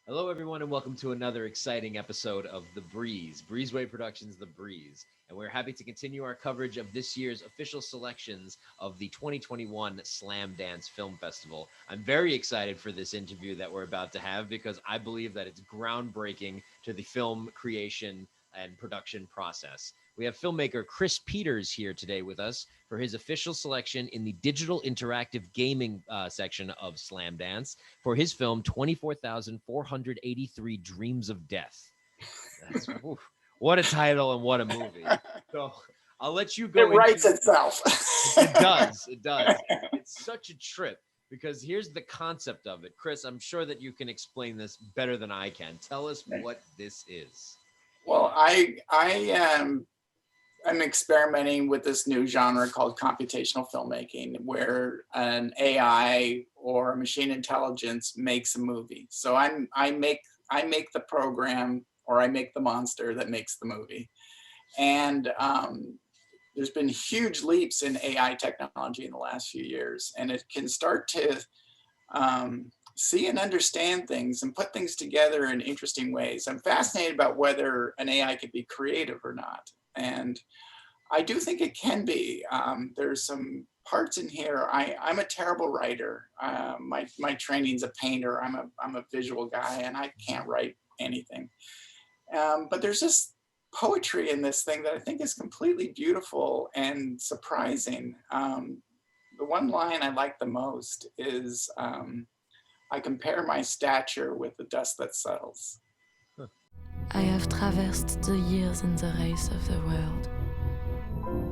Hello, everyone, and welcome to another exciting episode of The Breeze, Breezeway Productions' The Breeze. And we're happy to continue our coverage of this year's official selections of the 2021 Slamdance Film Festival. I'm very excited for this interview that we're about to have because I believe that it's groundbreaking to the film creation and production process. We have filmmaker Chris Peters here today with us for his official selection in the digital interactive gaming section of Slamdance for his film 24,483 Dreams of Death. That's what a title and what a movie. So I'll let you go. It writes itself. It does. It does. It's such a trip because here's the concept of it. Chris, I'm sure that you can explain this better than I can. Tell us what this is. Well, I'm experimenting with this new genre called computational filmmaking, where an AI or a machine intelligence makes a movie. So I make the program, or I make the monster that makes the movie. And there's been huge leaps in AI technology in the last few years, and it can start to see and understand things and put things together in interesting ways. I'm fascinated about whether an AI could be creative or not. And I do think it can be. There's some parts in here. I'm a terrible writer. My training's a painter. I'm a visual guy, and I can't write anything. But there's this poetry in this thing that I think is completely beautiful and surprising. The one line I like the most is, I compare my stature with the dust that settles. I have traversed the years in the race of the world,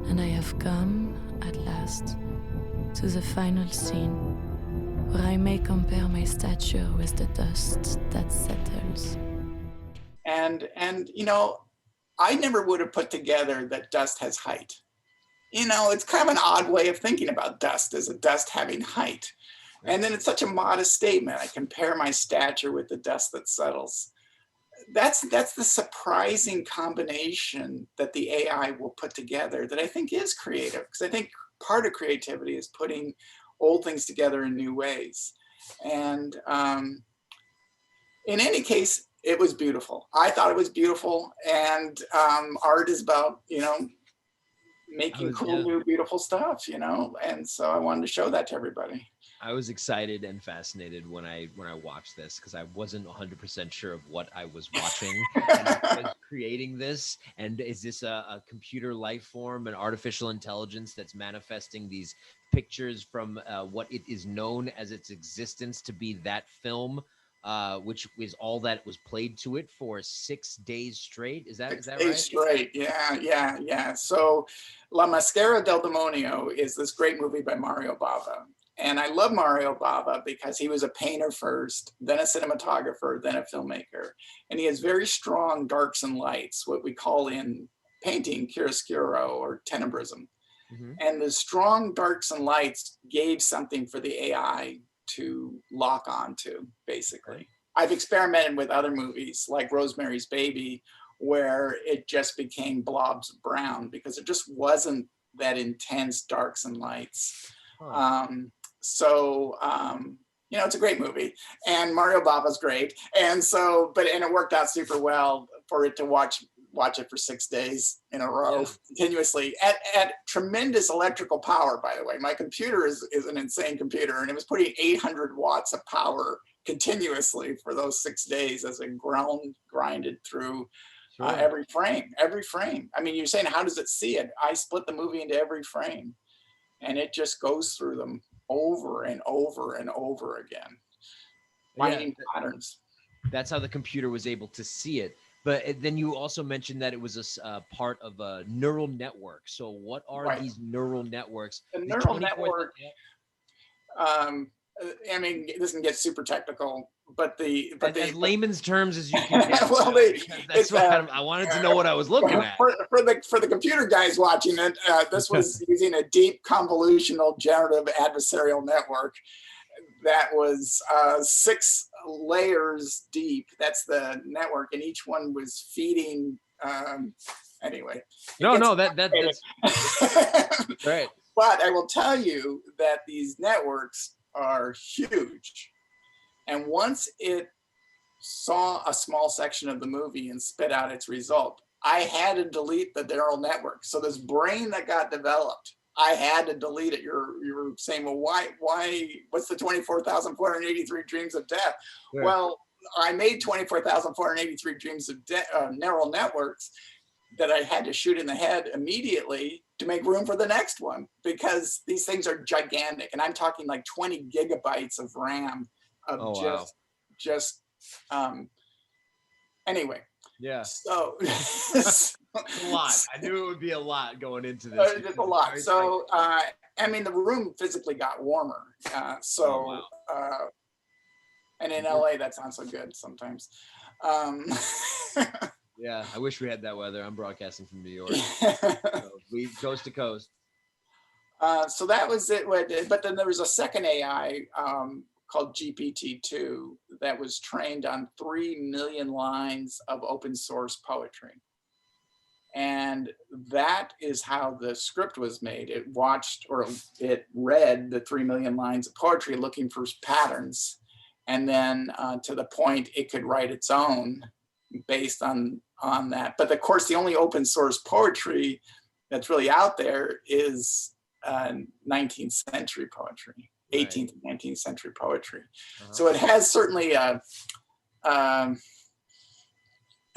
and I have come, at last, to the final scene, where I may compare my stature with the dust that settles. And you know, I never would have put together that dust has height. You know, it's kind of an odd way of thinking about dust, as a dust having height. And then it's such a modest statement. I compare my stature with the dust that settles. That's the surprising combination that the AI will put together that I think is creative, because I think part of creativity is putting old things together in new ways. And in any case, it was beautiful. I thought it was beautiful. And art is about, you know, making cool, new, beautiful stuff, you know? And so I wanted to show that to everybody. I was excited and fascinated when I watched this because I wasn't 100% sure of what I was watching and creating this. And is this a computer life form, an artificial intelligence that's manifesting these pictures from what it is known as its existence to be that film, which is all that was played to it for 6 days straight? Is that 6 right? days straight, yeah. So La Mascara del Demonio is this great movie by Mario Bava. And I love Mario Bava because he was a painter first, then a cinematographer, then a filmmaker. And he has very strong darks and lights, what we call in painting chiaroscuro or tenebrism. Mm-hmm. And the strong darks and lights gave something for the AI to lock onto, basically. I've experimented with other movies like Rosemary's Baby, where it just became blobs of brown because it just wasn't that intense darks and lights. You know, it's a great movie, and Mario Bava's great, and it worked out super well for it to watch it for 6 days in a row, continuously at tremendous electrical power. By the way, my computer is an insane computer, and it was putting 800 watts of power continuously for those 6 days as it grinded through every frame. I mean, you're saying, how does it see it? I split the movie into every frame, and it just goes through them over and over and over again, finding patterns. That's how the computer was able to see it. But then you also mentioned that it was a part of a neural network. So what are these neural networks? The neural network, I mean, this can get super technical, but as layman's terms as you can get. Well, that's what I wanted to know what I was looking at. For the computer guys watching it, this was using a deep convolutional generative adversarial network that was 6 layers deep. That's the network, and each one was feeding. Anyway. That's right. But I will tell you that these networks are huge, and once it saw a small section of the movie and spit out its result, I had to delete the neural network. So this brain that got developed, I had to delete it. You're saying, well, why, what's the 24,483 dreams of death? Yeah. Well, I made 24,483 dreams of neural networks that I had to shoot in the head immediately to make room for the next one, because these things are gigantic. And I'm talking like 20 gigabytes of RAM of anyway. Yeah. So it's a lot. I knew it would be a lot going into this. It's a lot. So, I mean, the room physically got warmer. And in LA, that's not so good sometimes. Yeah, I wish we had that weather. I'm broadcasting from New York. So we coast to coast. So that was it. But then there was a second AI called GPT-2 that was trained on 3 million lines of open source poetry. And that is how the script was made. It watched, or it read the 3 million lines of poetry looking for patterns. And then to the point it could write its own based on that. But of course, the only open source poetry that's really out there is 19th century poetry, 18th and 19th century poetry. So it has certainly a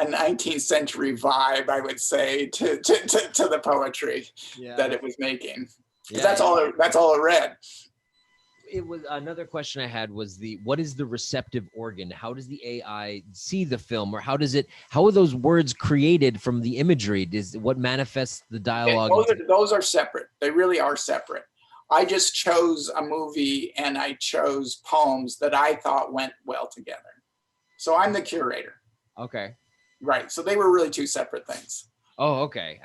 19th century vibe, I would say, to the poetry that it was making. That's all it read. It was another question I had was what is the receptive organ? How does the AI see the film, or how are those words created from the imagery? What manifests the dialogue? Those are separate. They really are separate. I just chose a movie and I chose poems that I thought went well together. So I'm the curator. Okay. Right. So they were really two separate things. Oh, okay.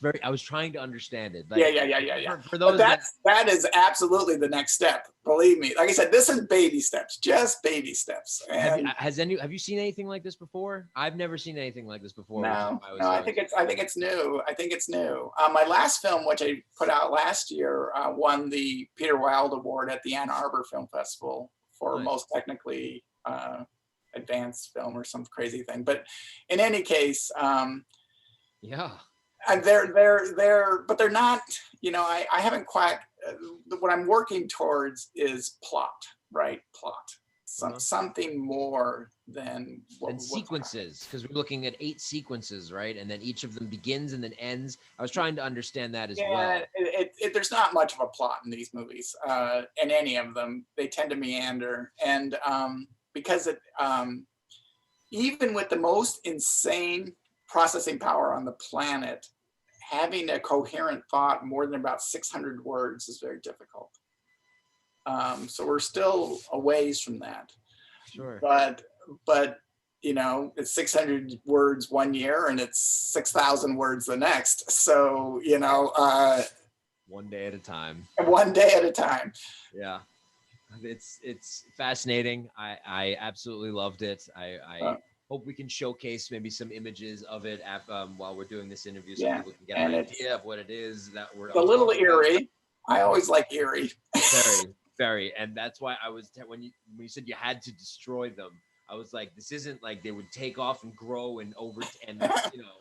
Very, I was trying to understand it. Like, yeah. For those that is absolutely the next step. Believe me. Like I said, this is baby steps, just baby steps. And have you seen anything like this before? I've never seen anything like this before. No, I think it's new. I think it's new. My last film, which I put out last year, won the Peter Wilde Award at the Ann Arbor Film Festival for most technically advanced film or some crazy thing. But in any case, and they're not, I haven't quite, what I'm working towards is plot, right? Plot. Something more than sequences, because we're looking at 8 sequences, right? And then each of them begins and then ends. I was trying to understand that as well. There's not much of a plot in these movies, in any of them. They tend to meander, and because even with the most insane processing power on the planet, having a coherent thought more than about 600 words is very difficult. So we're still a ways from that. Sure. But it's 600 words one year and it's 6,000 words the next. So, one day at a time. One day at a time. Yeah. It's fascinating. I absolutely loved it. I hope we can showcase maybe some images of it while we're doing this interview, so people can get an idea of what it is that we're. A little eerie. I always like eerie. Very, very, and that's why I was when you said you had to destroy them. I was like, this isn't like they would take off and grow and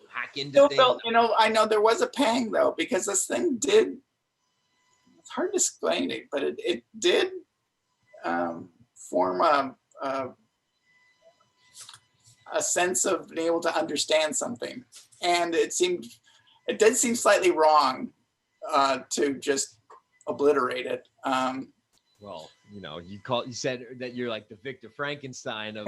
hack into things. I know there was a pang though, because this thing did. It's hard to explain it, but it did. Form a sense of being able to understand something, and it did seem slightly wrong to just obliterate it. Well, you said that you're like the Victor Frankenstein of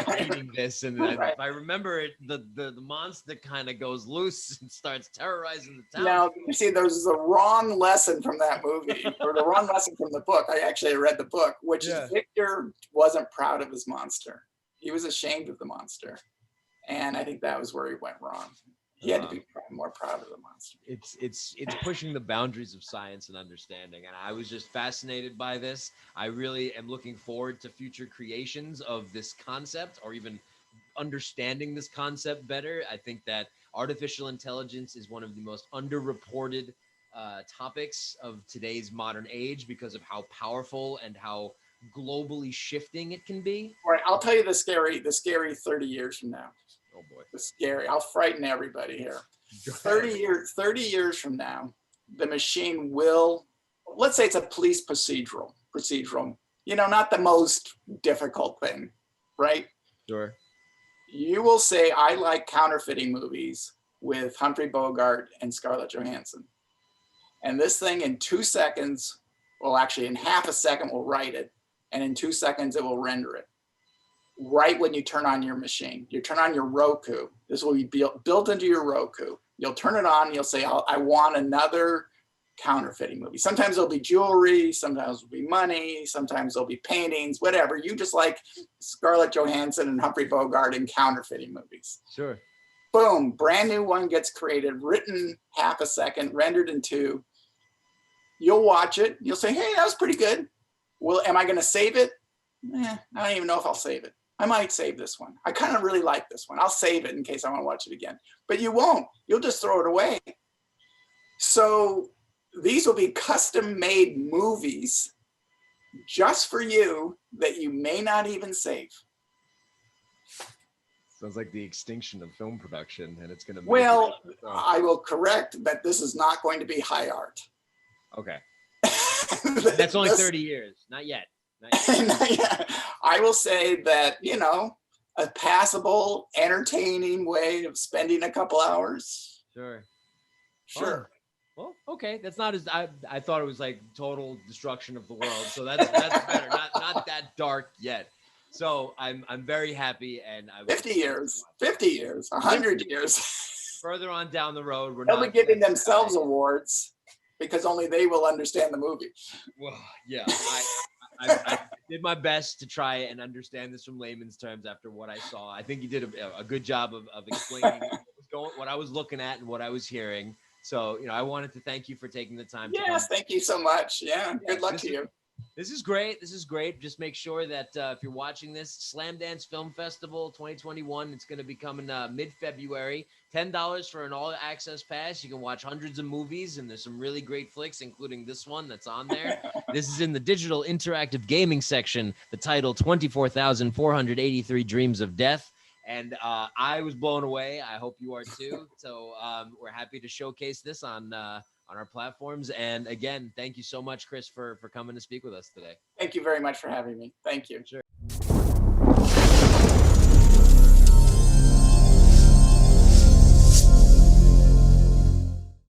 reading this, and if I remember it, the monster kind of goes loose and starts terrorizing the town. Now, you see, there's a wrong lesson from that movie, or the wrong lesson from the book. I actually read the book, which is Victor wasn't proud of his monster. He was ashamed of the monster, and I think that was where he went wrong. He had to be more proud of the monster. It's pushing the boundaries of science and understanding, and I was just fascinated by this. I really am looking forward to future creations of this concept, or even understanding this concept better. I think that artificial intelligence is one of the most underreported topics of today's modern age, because of how powerful and how globally shifting it can be? All right, I'll tell you the scary 30 years from now. Oh boy. The scary, I'll frighten everybody here. 30 years from now, the machine will, let's say it's a police procedural, not the most difficult thing, right? Sure. You will say, I like counterfeiting movies with Humphrey Bogart and Scarlett Johansson. And this thing in 2 seconds, well, actually in half a second will write it. And in 2 seconds, it will render it. Right when you turn on your machine, you turn on your Roku. This will be built into your Roku. You'll turn it on, you'll say, I want another counterfeiting movie. Sometimes it'll be jewelry, sometimes it'll be money, sometimes it'll be paintings, whatever. You just like Scarlett Johansson and Humphrey Bogart in counterfeiting movies. Sure. Boom, brand new one gets created, written half a second, rendered in 2. You'll watch it, you'll say, hey, that was pretty good. Well, am I gonna save it? I don't even know if I'll save it. I might save this one. I kind of really like this one. I'll save it in case I want to watch it again. But you won't. You'll just throw it away. So these will be custom-made movies just for you that you may not even save. Sounds like the extinction of film production, and it's going to. Well, I will correct that this is not going to be high art. Okay. That's only 30 years. Not yet. I will say that, a passable, entertaining way of spending a couple hours. Sure. Sure. Well, okay. That's not as I thought it was like total destruction of the world. So that's better. Not that dark yet. So I'm very happy, and 50 years, 100 years. Further on down the road, They'll be giving themselves awards because only they will understand the movie. Well, yeah. I did my best to try and understand this from layman's terms after what I saw. I think you did a good job of explaining what I was looking at and what I was hearing. So, I wanted to thank you for taking the time. Yes, thank you so much. Yeah, good luck to you. This is great. Just make sure that if you're watching this, Slamdance Film Festival 2021, it's going to be coming mid-February. $10 for an all-access pass. You can watch hundreds of movies, and there's some really great flicks, including this one that's on there. This is in the digital interactive gaming section, the title 24,483 Dreams of Death. And I was blown away. I hope you are too. So we're happy to showcase this on our platforms. And again, thank you so much, Chris, for coming to speak with us today. Thank you very much for having me. Thank you. Sure.